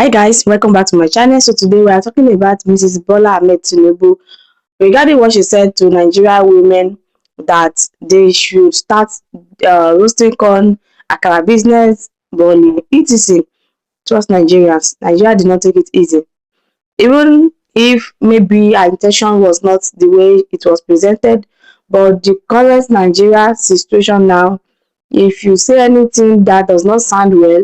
Hi guys, welcome back to my channel. So today we are talking about Mrs. Bola Ahmed Tinubu regarding what she said to Nigerian women that they should start roasting corn, akara business, boli, etc. Trust Nigerians. Nigeria did not take it easy. Even if maybe our intention was not the way it was presented, but the current Nigeria situation now, if you say anything that does not sound well,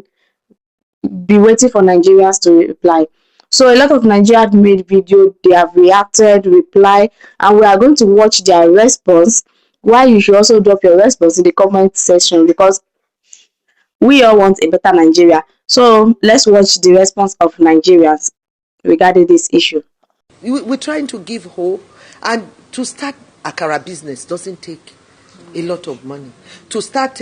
be waiting for Nigerians to reply. So a lot of Nigerians made video, they have reacted, reply, and we are going to watch their response. Why you should also drop your response in the comment section because we all want a better Nigeria. So let's watch the response of Nigerians regarding this issue. We're trying to give hope, and to start akara business doesn't take a lot of money. To start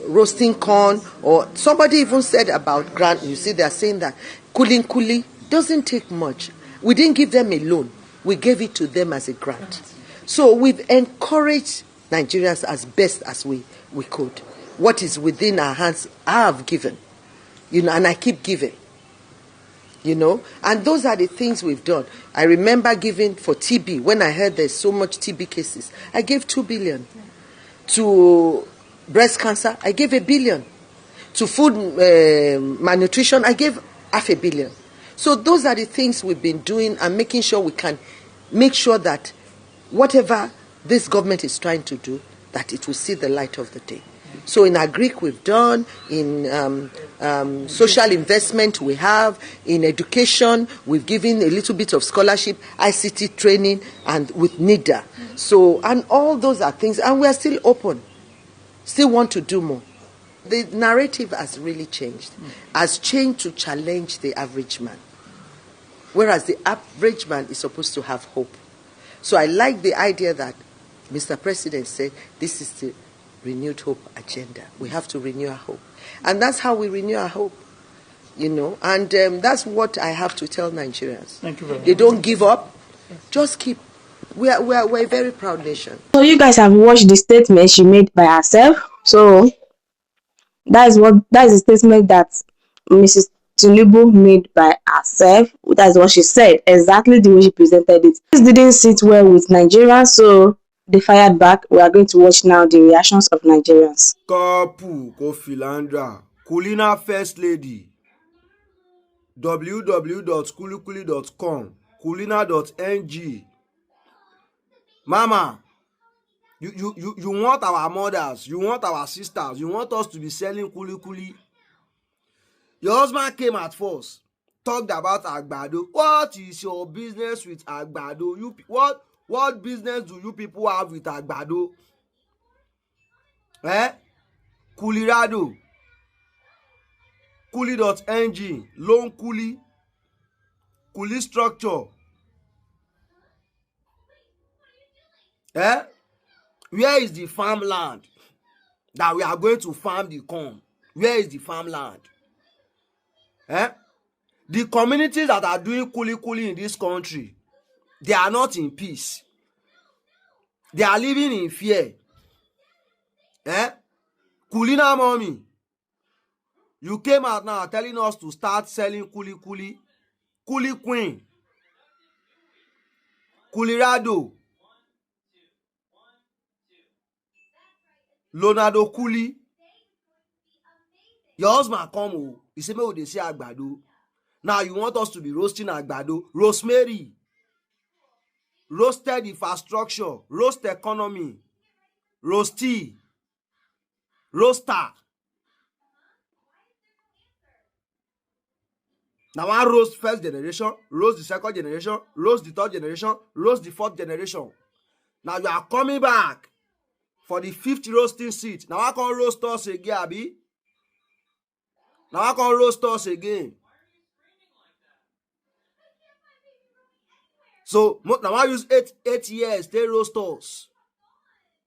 roasting corn, or somebody even said about grant, you see, they're saying that kuli doesn't take much. We didn't give them a loan, we gave it to them as a grant. So we've encouraged Nigerians as best as we could. What is within our hands, I have given, and I keep giving. And those are the things we've done. I remember giving for TB. When I heard there's so much TB cases, I gave 2 billion. To breast cancer, I gave 1 billion. To food malnutrition, I gave 500 million. So those are the things we've been doing, and making sure we can make sure that whatever this government is trying to do, that it will see the light of the day. So in agric we've done, in social investment we have, in education we've given a little bit of scholarship, ICT training, and with NIDA. So, and all those are things, and we are still open, still want to do more. The narrative has really changed, has changed to challenge the average man, whereas the average man is supposed to have hope. So I like the idea that Mr. President said this is the renewed hope agenda. We have to renew our hope, and that's how we renew our hope, and that's what I have to tell Nigerians. Thank you very much. They don't give up, just keep. We're a very proud nation. So you guys have watched the statement she made by herself. So that is the statement that Mrs. Tinubu made by herself. That is what she said, exactly the way she presented it. This didn't sit well with Nigerians, so they fired back. We are going to watch now the reactions of Nigerians. Kopu Kofilandra, Kulina First Lady, www.kulikuli.com, kulina.ng. Mama, you want our mothers, you want our sisters, you want us to be selling kulikuli. Your husband came at first, talked about agbado. What is your business with agbado? What business do you people have with agbado? Kulirado, kuli.ng, loan kuli structure. Where is the farmland that we are going to farm the corn? Where is the farmland? The communities that are doing kuli in this country, they are not in peace. They are living in fear. Kulina mommy, you came out now telling us to start selling kuli queen, kulirado, lonado kuli. Your husband come, he say, "Me they say agbado." Now you want us to be roasting agbado, rosemary, roasted infrastructure, roast economy, roasty, roaster. Now I roast first generation, roast the second generation, roast the third generation, roast the fourth generation. Now you are coming back for the 5th roasting seat. Now I can roast us again, Abi. Now I can roast us again. So now I use 8 years, they roast us.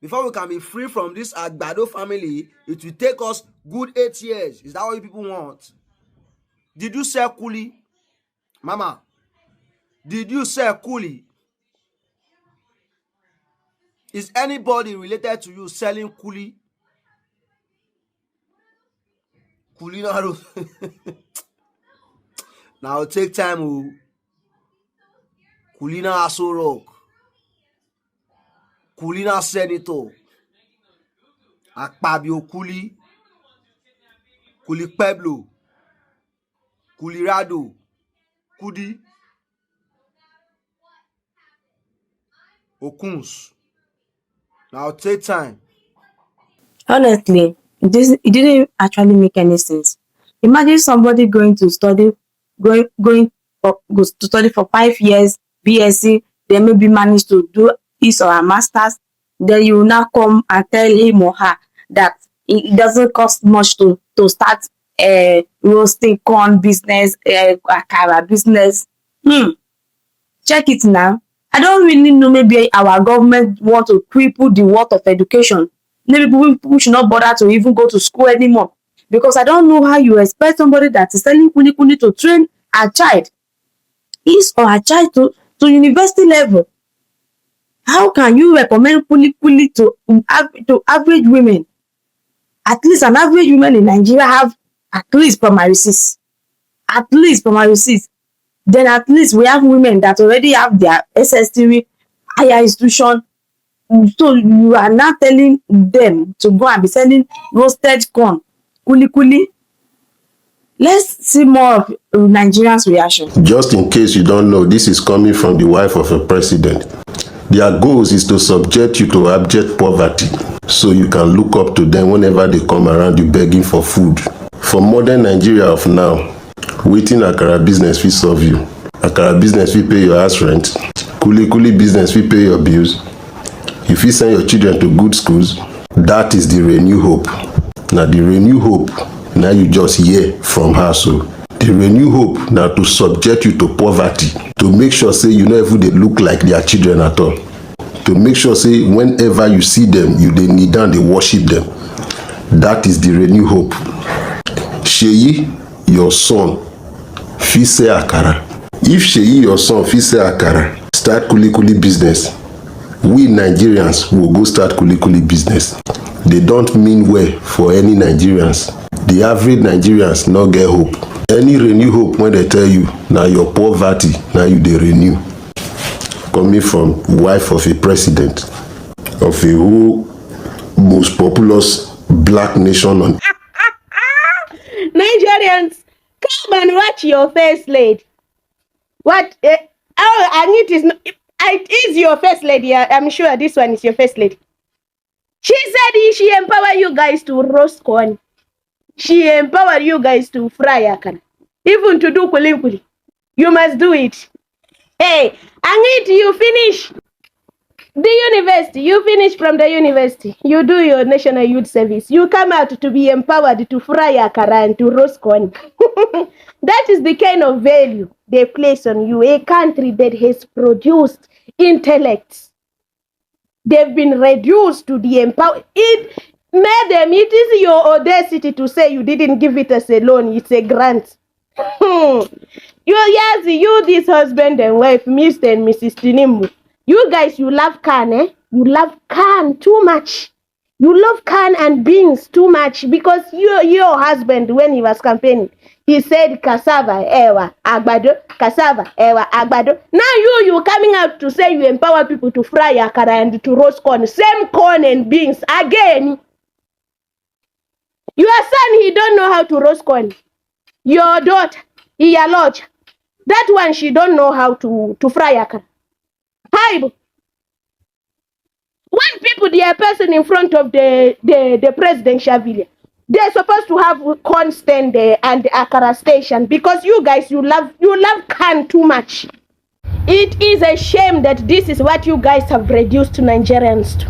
Before we can be free from this agbado family, it will take us good 8 years. Is that what you people want? Did you sell kuli? Mama, did you sell kuli? Is anybody related to you selling kuli? Kuli na roast. Now take time. Oh, Kulina Aso Rock, Kulina Senator, Akpabio Kuli, Kuli Pueblo, Kulirado, Kudi, Okuns. Now take time. Honestly, it didn't actually make any sense. Imagine somebody going to study, goes to study for 5 years, BSc, then maybe manage to do his or her masters. Then you will now come and tell him or her that it doesn't cost much to start a roasting corn business, akara business. Check it now. I don't really know, maybe our government want to cripple the world of education. Maybe people should not bother to even go to school anymore. Because I don't know how you expect somebody that is selling kuli to train a child, his or her child to university level. How can you recommend kuli to average women? At least an average woman in Nigeria have at least primary six. At least primary six. Then at least we have women that already have their SS3 higher institution. So you are now telling them to go and be selling roasted corn, kuli. Let's see more of Nigerians' reaction. Just in case you don't know, this is coming from the wife of a president. Their goals is to subject you to abject poverty so you can look up to them whenever they come around you begging for food. For modern Nigeria of now, waiting akara business fit solve you. Akara business fit pay your house rent. Kuli business fit pay your bills. You fit send your children to good schools. That is the renew hope. Now the renew hope, now you just hear from her. So the renew hope now to subject you to poverty, to make sure say you never they look like their children at all. To make sure say whenever you see them, you they kneel down, they worship them. That is the renew hope. Sheyi, your son, fit sell akara. If Sheyi, your son, fit sell akara, start kuli business. We Nigerians will go start kuli business. They don't mean well for any Nigerians. The average Nigerians not get hope. Any renew hope when they tell you now your poverty, now you they renew. Coming from wife of a president of a whole most populous black nation on Nigerians, come and watch your first lady. What? And it is not, it is your first lady. I'm sure this one is your first lady. She said she empower you guys to roast corn. She empower you guys to fry akara. Even to do kuli. You must do it. Hey, and it you finish the university. You finish from the university. You do your national youth service. You come out to be empowered to fry akara and to roast corn. That is the kind of value they place on you. A country that has produced intellects. They've been reduced to the empower. Madam, it is your audacity to say you didn't give it as a loan. It's a grant. You, this husband and wife, Mr. and Mrs. Tinubu. You guys, you love can, eh? You love can too much. You love can and beans too much because your husband, when he was campaigning, he said cassava, ewa, agbado, cassava, ewa, agbado. Now you coming out to say you empower people to fry akara and to roast corn. Same corn and beans again. Your son, he don't know how to roast corn. Your daughter, Iyaloja, that one, she don't know how to fry akara. Hi. When people, they are person in front of the presidential villa, they're supposed to have corn stand there and the akara station because you guys, you love can too much. It is a shame that this is what you guys have reduced Nigerians to.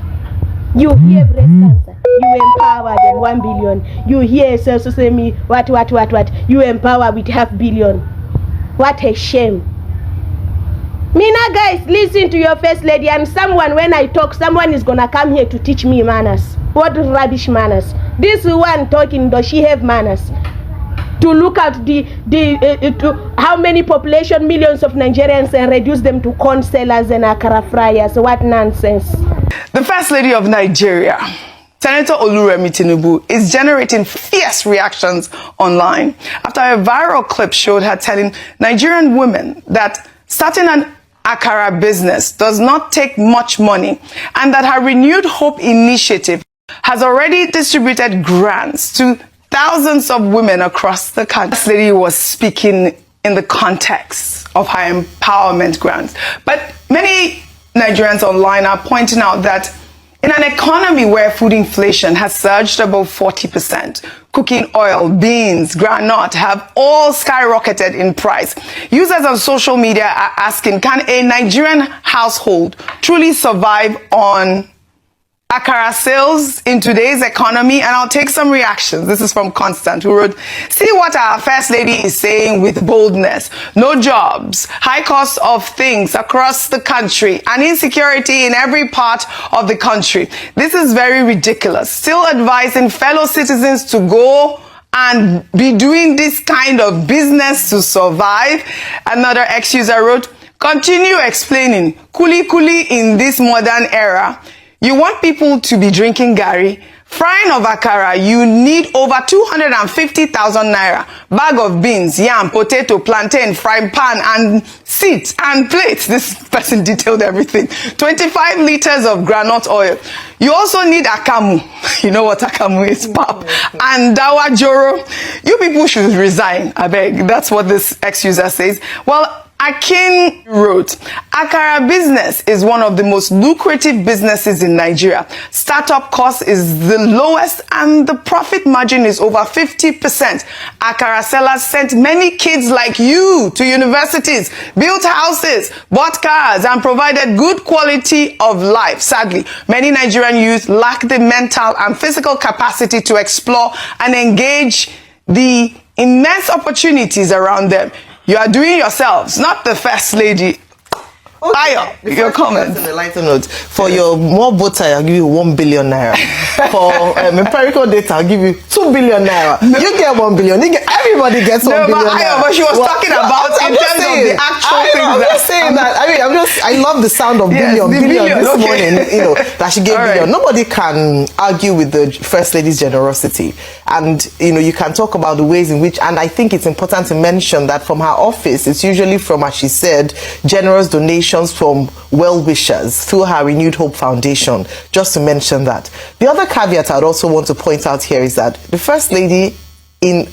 You hear breast cancer, you empower them 1 billion. You hear sesame, what. You empower with 500 million. What a shame. Mina guys, listen to your first lady, and someone, when I talk, someone is gonna come here to teach me manners. What rubbish manners? This one talking, does she have manners? To look at to how many population, millions of Nigerians, and reduce them to corn sellers and akara fryers. What nonsense. The First Lady of Nigeria Senator Remi Tinubu is generating fierce reactions online after a viral clip showed her telling Nigerian women that starting an akara business does not take much money and that her Renewed Hope initiative has already distributed grants to thousands of women across the country. This lady was speaking in the context of her empowerment grants. But many Nigerians online are pointing out that in an economy where food inflation has surged above 40%, cooking oil, beans, groundnut have all skyrocketed in price. Users on social media are asking, can a Nigerian household truly survive on akara sales in today's economy? And I'll take some reactions. This is from Constant, who wrote, see what our First Lady is saying with boldness. No jobs, high cost of things across the country, and insecurity in every part of the country. This is very ridiculous. Still advising fellow citizens to go and be doing this kind of business to survive. Another ex-user wrote, continue explaining. Kuli kuli in this modern era. You want people to be drinking gari, frying of akara, you need over 250,000 naira. Bag of beans, yam, potato, plantain, frying pan, and seats and plates. This person detailed everything. 25 liters of groundnut oil. You also need akamu. You know what akamu is, pap. And dawa joro. You people should resign, I beg. That's what this ex-user says. Well, Akin wrote, akara business is one of the most lucrative businesses in Nigeria. Startup cost is the lowest and the profit margin is over 50%. Akara sellers sent many kids like you to universities, built houses, bought cars, and provided good quality of life. Sadly, many Nigerian youth lack the mental and physical capacity to explore and engage the immense opportunities around them. You are doing yourselves, not the First Lady. Okay. Ayo, your comments. On a lighter note, for your more voter, I'll give you 1 billion naira. For empirical data, I'll give you 2 billion naira. No. You get 1 billion. Everybody gets 1 billion naira. But she was talking about in terms of the actual things. I'm just saying that. I love the sound of billion this morning. That she gave billion. Right. Nobody can argue with the First Lady's generosity, and you can talk about the ways in which. And I think it's important to mention that from her office, it's usually from, as she said, generous donations from well-wishers through her Renewed Hope Foundation, just to mention that. The other caveat I'd also want to point out here is that the First Lady,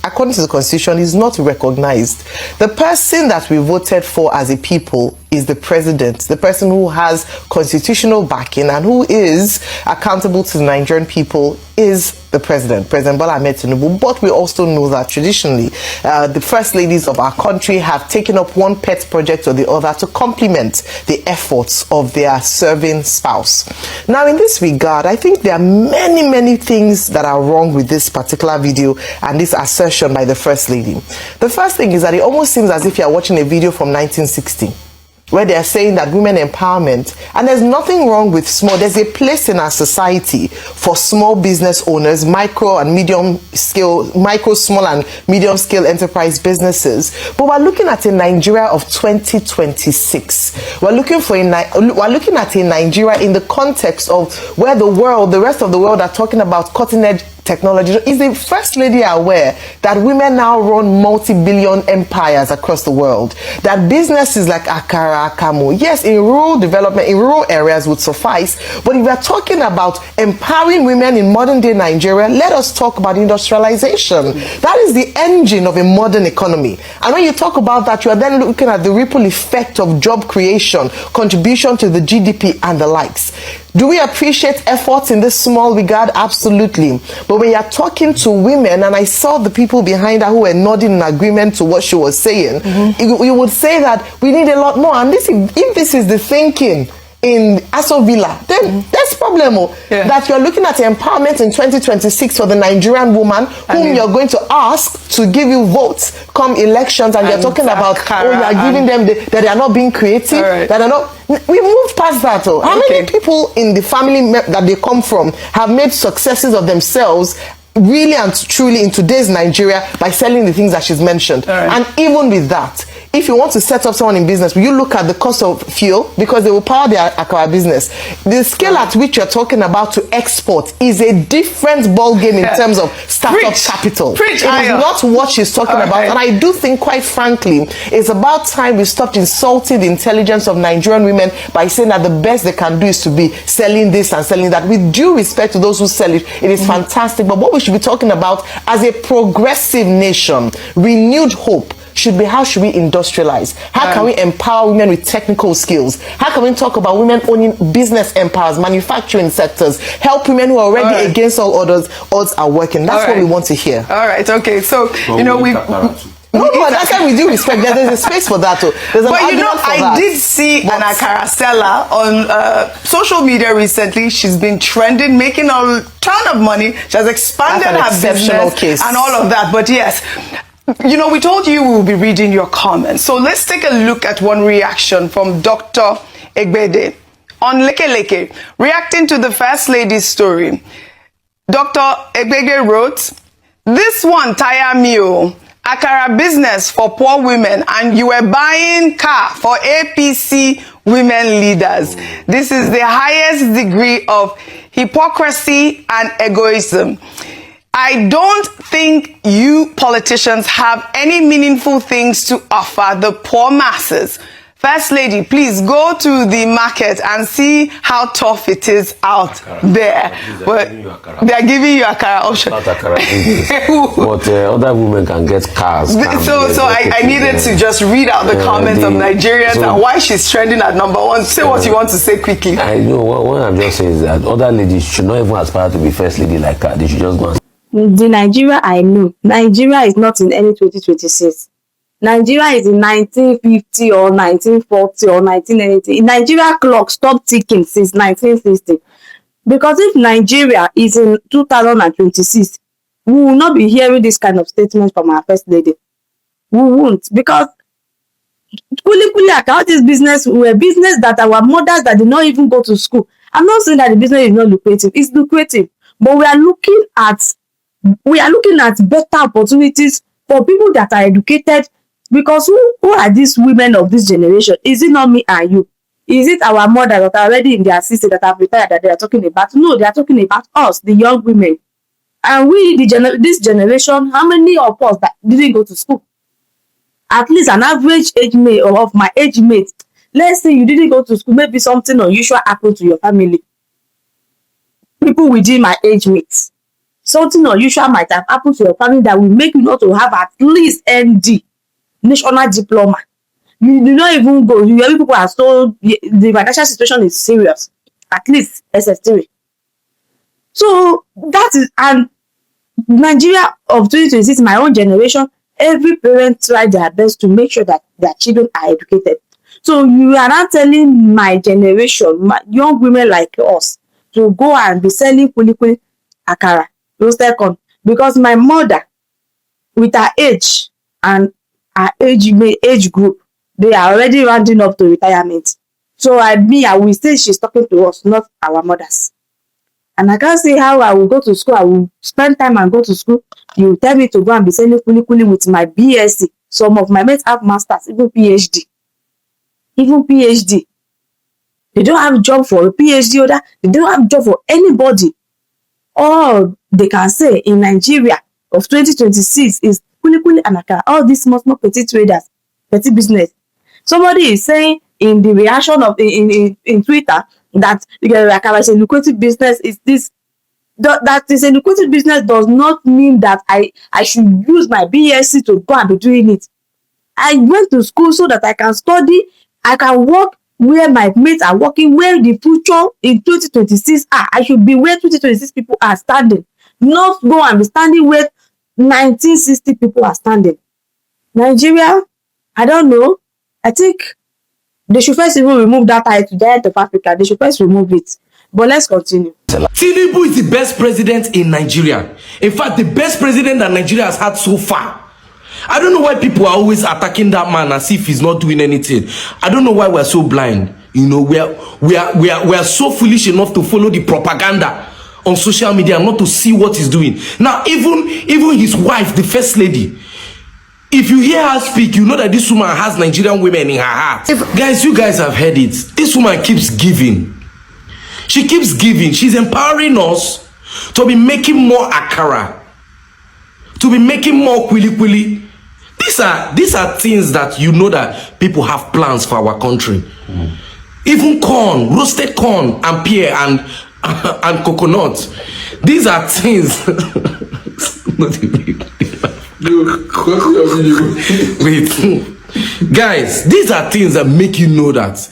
according to the Constitution, is not recognized. The person that we voted for as a people is the president, the person who has constitutional backing and who is accountable to the Nigerian people is the President Bola Ahmed Tinubu. But we also know that traditionally, the First Ladies of our country have taken up one pet project or the other to complement the efforts of their serving spouse. Now, in this regard, I think there are many things that are wrong with this particular video and this assertion by the First Lady. The first thing is that it almost seems as if you're watching a video from 1960. Where they are saying that women empowerment, and there's nothing wrong with small. There's a place in our society for small business owners, micro, small and medium scale enterprise businesses. But we're looking at a Nigeria of 2026. We're looking at a Nigeria in the context of where the rest of the world are talking about cutting edge technology. Is the First Lady aware that women now run multi-billion empires across the world? That businesses like Akara, Akamu, yes, in rural development, in rural areas would suffice, but if we are talking about empowering women in modern day Nigeria, let us talk about industrialization. That is the engine of a modern economy. And when you talk about that, you are then looking at the ripple effect of job creation, contribution to the GDP and the likes. Do we appreciate efforts in this small regard? Absolutely. But when you're talking to women, and I saw the people behind her who were nodding in agreement to what she was saying, you would say that we need a lot more. And if this is the thinking in Aso Villa, then that's problem. That you're looking at empowerment in 2026 for the Nigerian woman whom you're going to ask to give you votes come elections, and you're talking about, you're giving them that they are not being creative, that are not. We moved past that. How many people in the family that they come from have made successes of themselves really and truly in today's Nigeria by selling the things that she's mentioned? And even with that, if you want to set up someone in business, will you look at the cost of fuel? Because they will power their Akara business. The scale at which you're talking about to export is a different ball game in terms of startup capital. It is not what she's talking about. And I do think, quite frankly, it's about time we stopped insulting the intelligence of Nigerian women by saying that the best they can do is to be selling this and selling that. With due respect to those who sell it, it is fantastic. But what we should be talking about as a progressive nation, renewed hope, should be how should we industrialize? How can we empower women with technical skills? How can we talk about women owning business empowers, manufacturing sectors, help women who are already against all odds are working? That's what we want to hear. All right, okay. So, you know, no, that's why we do respect. There's a space for that too. But you know, I did see an Akara seller on social media recently. She's been trending, making a ton of money. She has expanded her business and all of that. But yes, you know, we told you we will be reading your comments. So let's take a look at one reaction from Dr. Egbede on Leke Leke, reacting to the First Lady's story. Dr. Egbede wrote, "This one tire me o. Akara business for poor women, and you were buying car for APC women leaders. This is the highest degree of hypocrisy and egoism. I don't think you politicians have any meaningful things to offer the poor masses. First Lady, please go to the market and see how tough it is out there." But they are giving you Akara option. Not Akara but other women can get cars. So I needed to just read out the comments of Nigerians and why she's trending at #1. Say what you want to say quickly. I know what I'm just saying is that other ladies should not even aspire to be First Lady like her. They should just go. The Nigeria I know, Nigeria is not in any 2026. Nigeria is in 1950 or 1940 or 1980. Nigeria clock stopped ticking since 1960. Because if Nigeria is in 2026, we will not be hearing this kind of statement from our First Lady. We won't. Because account this business were business that our mothers that did not even go to school. I'm not saying that the business is not lucrative. It's lucrative. But we are looking at better opportunities for people that are educated. Because who are these women of this generation? Is it not me and you? Is it our mothers that are already in their 60s that have retired that they are talking about? No, they are talking about us, the young women. And we, this generation, how many of us that didn't go to school? At least an average age mate or of my age mate. Let's say you didn't go to school, maybe something unusual happened to your family. People within my age mates. Something unusual might have happened to your family that will make you not to have at least ND, national diploma. You do not even go. Your people are so, the financial situation is serious. At least SS3. So that is, and Nigeria of 2026, my own generation, every parent tried their best to make sure that their children are educated. So you are not telling my generation, my young women like us, to go and be selling kulikuli, akara, roasted corn, because my mother, with her age and her age group, they are already rounding up to retirement. So I will say she's talking to us, not our mothers. And I can't see how I will go to school. I will spend time and go to school. You will tell me to go and be selling kuli with my BSc. Some of my mates have masters, even PhD. Even PhD. They don't have job for a PhD or they don't have job for anybody. All they can say in Nigeria of 2026 is kuli and akara. All these small petty traders, petty business. Somebody is saying in the reaction of in Twitter that akara is a lucrative business. Is this that is a lucrative business does not mean that I should use my BSc to go and be doing it. I went to school so that I can study. I can work where my mates are working, where the future in 2026 are. I should be where 2026 people are standing, not go and be standing where 1960 people are standing. Nigeria, I don't know. I think they should first even remove that title, Giant of Africa. They should first remove it. But let's continue. Tinubu is the best president in Nigeria. In fact, the best president that Nigeria has had so far. I don't know why people are always attacking that man as if he's not doing anything. I don't know why we're so blind. You know, we are so foolish enough to follow the propaganda on social media and not to see what he's doing. Now, even his wife, the First Lady, If you hear her speak, you know that this woman has Nigerian women in her heart. Guys, you guys have heard it. This woman keeps giving. She keeps giving. She's empowering us to be making more akara, to be making more kwili. These are things that you know that people have plans for our country. Even corn, roasted corn, and pear and coconut. These are things. Wait, guys, these are things that make you know that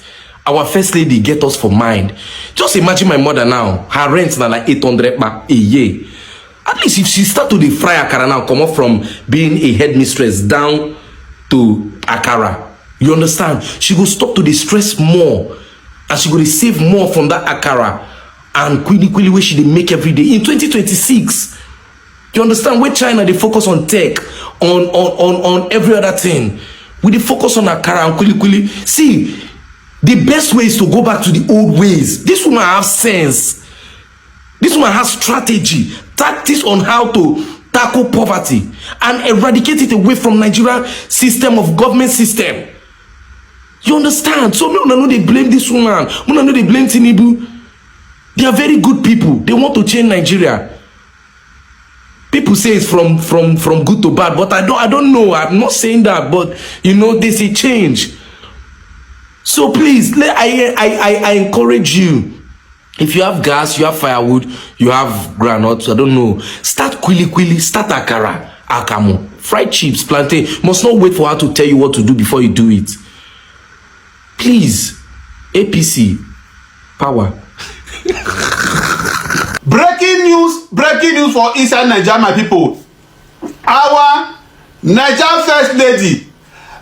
our first lady get us for mind. Just imagine my mother now. Her rent now like 800 a year. At least if she start to the fry akara now, come up from being a headmistress down to akara, you understand? She go stop to the stress more, and she go to save more from that akara and quickly where she dey make every day in 2026. You understand? Where China they focus on tech, on every other thing. We dey focus on akara and quickly. See, the best way is to go back to the old ways. This woman has sense. This woman has strategy, tactics on how to tackle poverty and eradicate it away from Nigerian system of government system. You understand? So me no they blame this woman. Me no they blame Tinubu. They are very good people. They want to change Nigeria. People say it's from good to bad, but I don't know. I'm not saying that, but you know, they say change. So please, I encourage you. If you have gas, you have firewood, you have granules, I don't know. Start kwili, start akara, akamo, fried chips, plantain. Must not wait for her to tell you what to do before you do it. Please, APC, power. Breaking news for inside Nigeria, my people. Our Nigeria first lady.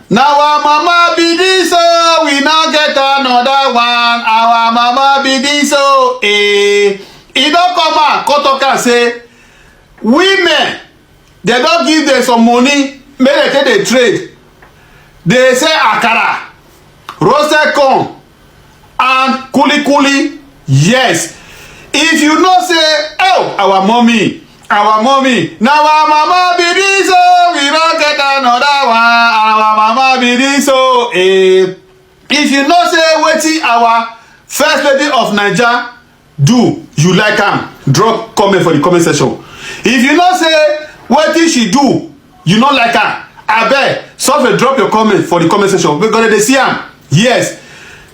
Now our mama be this, oh, we now get another one. Our mama be this, oh, eh. He don't come out, come talk and say, women, they don't give them some money, make they take the trade. They say akara, roasted corn, and kuli. Yes. If you know say, oh, our mommy, now our mama be this, oh, we don't get another one. Our mama be this, oh, eh. If you know say wetin our first lady of Naija do, you like am, drop comment for the comment section. If you know say wetin she do, you not like am, abeg suffer drop your comment for the comment section because they see am. Yes,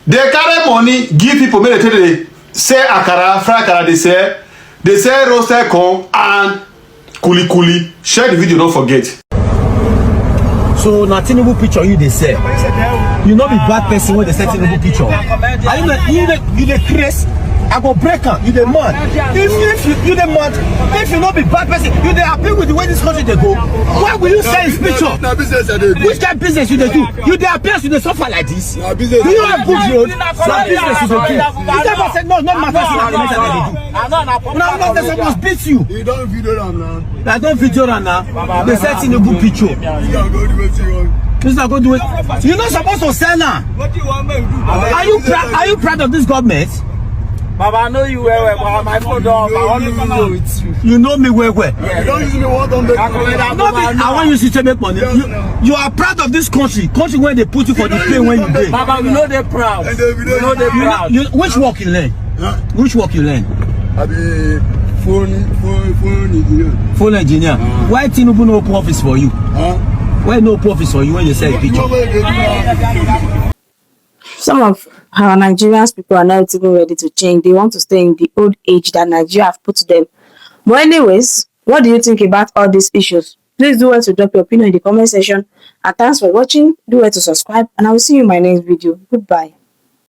they carry money give people make they take dey sell akara, fry akara, they sell roasted corn and kuli. Share the video, don't forget. So na Tinubu picture you dey sell. You no be bad person when they sell Tinubu picture. Are you the Chris? I go break am. You the man. If you the man, if you not be bad person, you dey happy with the way this country they go. Why will you sell his picture? Which kind of business you dey do? You dey appear you dey suffer like this. Do you have good road? Na business you dey do. You never said no, not my person. Now they supposed beat you. You don't video am now. I don't video am now. They sell Tinubu picture. This not going to do it. You're not supposed to sell now. What do you want me to do? Are you proud of this government? Baba, I know you well, but my phone don't. I want to know with you. You know me well. Yeah, you don't use me what on I want you to make money. You are proud of this country where they put you for the pay when you pay. Baba, we know they're proud. We know they're proud. Which work you learn? Huh? Which work you learn? I be phone engineer. Phone engineer. Why Tinubu no open office for you? Huh? Why no profits for you when you sell a picture? Some of our Nigerians people are not even ready to change. They want to stay in the old age that Nigeria have put to them. But anyways, what do you think about all these issues? Please do well to drop your opinion in the comment section. And thanks for watching. Do well to subscribe. And I will see you in my next video. Goodbye.